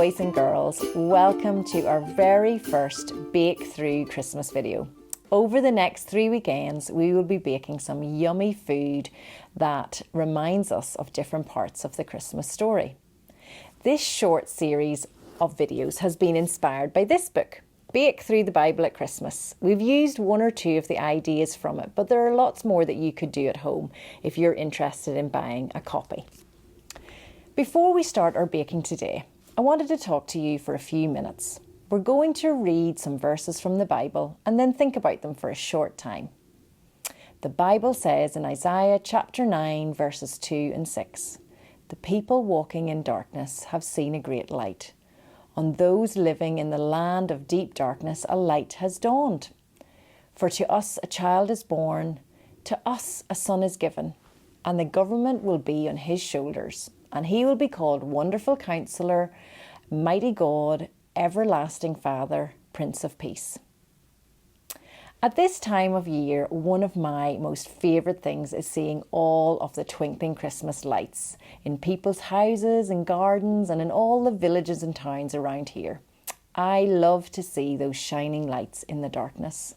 boys and girls, welcome to our very first Bake Through Christmas video. Over the next 3 weekends, we will be baking some yummy food that reminds us of different parts of the Christmas story. This short series of videos has been inspired by this book, Bake Through the Bible at Christmas. We've used one or two of the ideas from it, but there are lots more that you could do at home if you're interested in buying a copy. Before we start our baking today, I wanted to talk to you for a few minutes. We're going to read some verses from the Bible and then think about them for a short time. The Bible says in Isaiah chapter 9 verses 2 and 6, "The people walking in darkness have seen a great light. On those living in the land of deep darkness, a light has dawned. For to us a child is born, to us a son is given, and the government will be on his shoulders. And he will be called Wonderful Counselor, Mighty God, Everlasting Father, Prince of Peace." At this time of year, one of my most favourite things is seeing all of the twinkling Christmas lights in people's houses and gardens and in all the villages and towns around here. I love to see those shining lights in the darkness.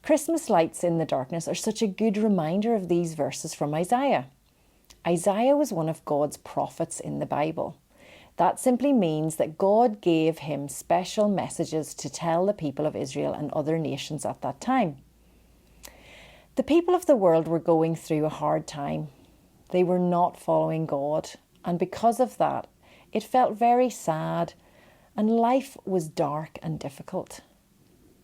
Christmas lights in the darkness are such a good reminder of these verses from Isaiah. Isaiah was one of God's prophets in the Bible. That simply means that God gave him special messages to tell the people of Israel and other nations at that time. The people of the world were going through a hard time. They were not following God, and because of that, it felt very sad, and life was dark and difficult.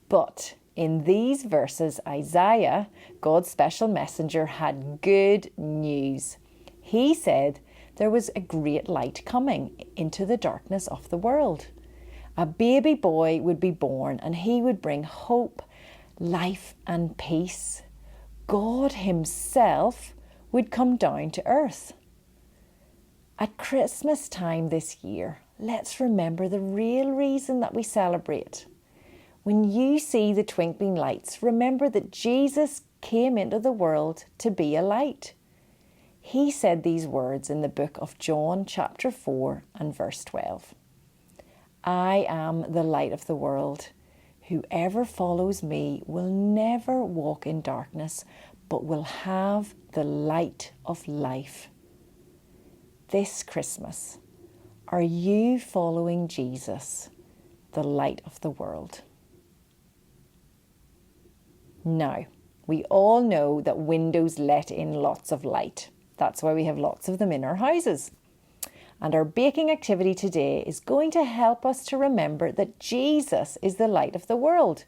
But in these verses, Isaiah, God's special messenger, had good news. He said there was a great light coming into the darkness of the world. A baby boy would be born and he would bring hope, life and peace. God himself would come down to earth. At Christmas time this year, let's remember the real reason that we celebrate. When you see the twinkling lights, remember that Jesus came into the world to be a light. He said these words in the book of John chapter 4 and verse 12. "I am the light of the world. Whoever follows me will never walk in darkness, but will have the light of life." This Christmas, are you following Jesus, the light of the world? Now, we all know that windows let in lots of light. That's why we have lots of them in our houses. And our baking activity today is going to help us to remember that Jesus is the light of the world.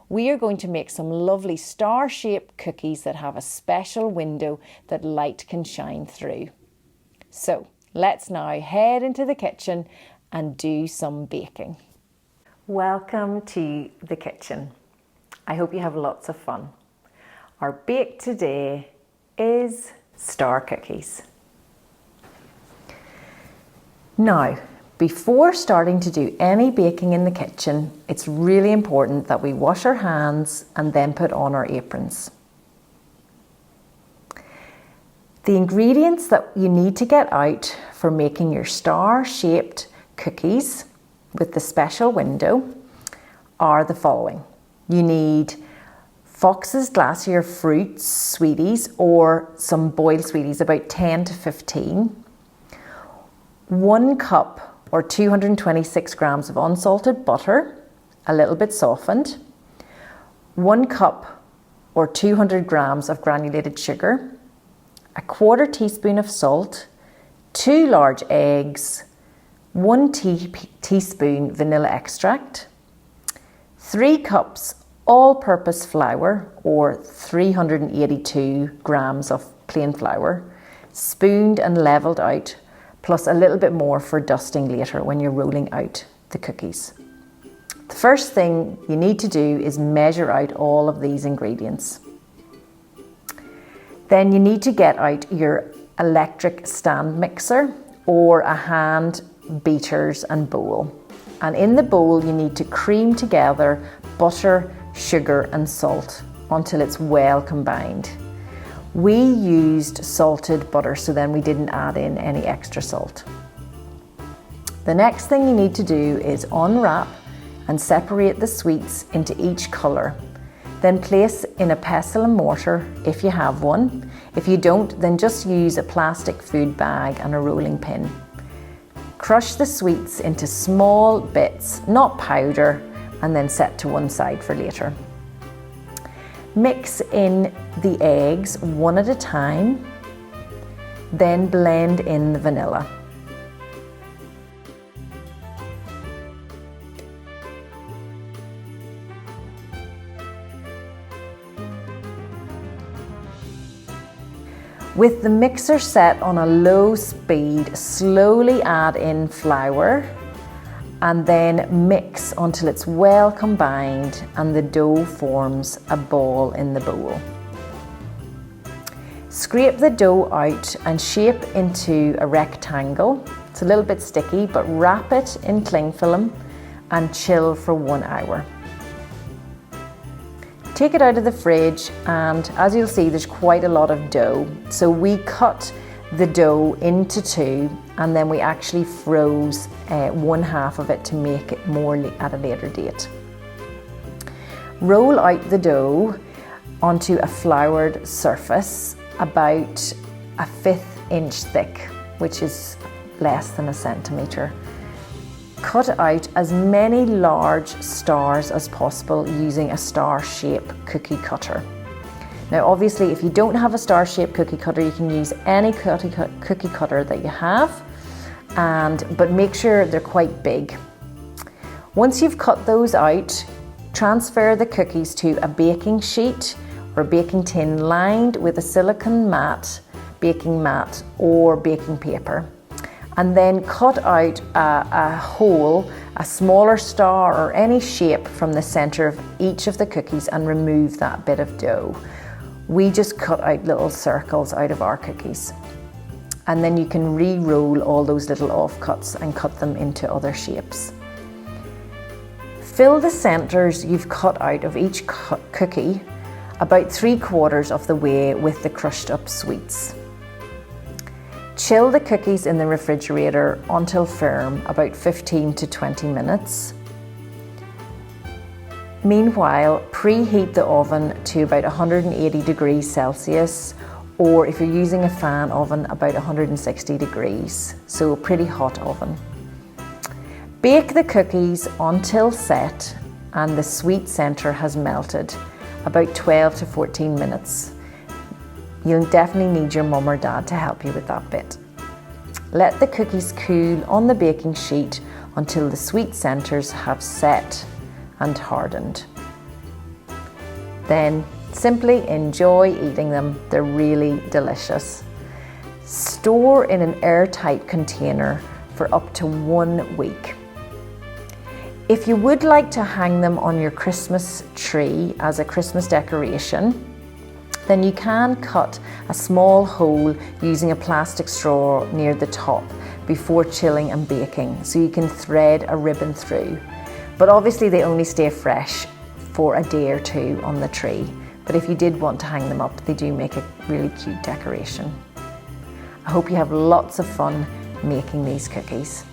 We are going to make some lovely star-shaped cookies that have a special window that light can shine through. So let's now head into the kitchen and do some baking. Welcome to the kitchen. I hope you have lots of fun. Our bake today is star cookies. Now, before starting to do any baking in the kitchen, it's really important that we wash our hands and then put on our aprons. The ingredients that you need to get out for making your star-shaped cookies with the special window are the following. You need Fox's Glacier Fruits sweeties, or some boiled sweeties, about 10 to 15. 1 cup or 226 grams of unsalted butter, a little bit softened. 1 cup or 200 grams of granulated sugar. 1/4 teaspoon of salt. 2 large eggs. 1 teaspoon vanilla extract. 3 cups all-purpose flour, or 382 grams of plain flour, spooned and levelled out, plus a little bit more for dusting later when you're rolling out the cookies. The first thing you need to do is measure out all of these ingredients. Then you need to get out your electric stand mixer or a hand beaters and bowl. And in the bowl you need to cream together butter, sugar and salt until it's well combined. We used salted butter, so then we didn't add in any extra salt. The next thing you need to do is unwrap and separate the sweets into each colour. Then place in a pestle and mortar if you have one. If you don't, then just use a plastic food bag and a rolling pin. Crush the sweets into small bits, not powder, and then set to one side for later. Mix in the eggs one at a time, then blend in the vanilla. With the mixer set on a low speed, slowly add in flour and then mix until it's well combined and the dough forms a ball in the bowl. Scrape the dough out and shape into a rectangle. It's a little bit sticky, but wrap it in cling film and chill for 1 hour. Take it out of the fridge, and as you'll see, there's quite a lot of dough. So we cut the dough into two, and then we actually froze one half of it to make it more at a later date. Roll out the dough onto a floured surface about 1/5 inch thick, which is less than 1 centimetre. Cut out as many large stars as possible using a star-shaped cookie cutter. Now obviously, if you don't have a star-shaped cookie cutter, you can use any cookie cutter that you have, but make sure they're quite big. Once you've cut those out, transfer the cookies to a baking sheet or baking tin lined with a silicone mat, baking mat or baking paper. And then cut out a hole, a smaller star or any shape from the center of each of the cookies and remove that bit of dough. We just cut out little circles out of our cookies. And then you can re-roll all those little offcuts and cut them into other shapes. Fill the centers you've cut out of each cookie about 3/4 of the way with the crushed up sweets. Chill the cookies in the refrigerator until firm, about 15 to 20 minutes. Meanwhile, preheat the oven to about 180 degrees Celsius, or if you're using a fan oven, about 160 degrees, so a pretty hot oven. Bake the cookies until set and the sweet center has melted, about 12 to 14 minutes. You'll definitely need your mum or dad to help you with that bit. Let the cookies cool on the baking sheet until the sweet centers have set and hardened. Then simply enjoy eating them. They're really delicious. Store in an airtight container for up to 1 week. If you would like to hang them on your Christmas tree as a Christmas decoration, then you can cut a small hole using a plastic straw near the top before chilling and baking, so you can thread a ribbon through. But obviously they only stay fresh for a day or two on the tree. But if you did want to hang them up, they do make a really cute decoration. I hope you have lots of fun making these cookies.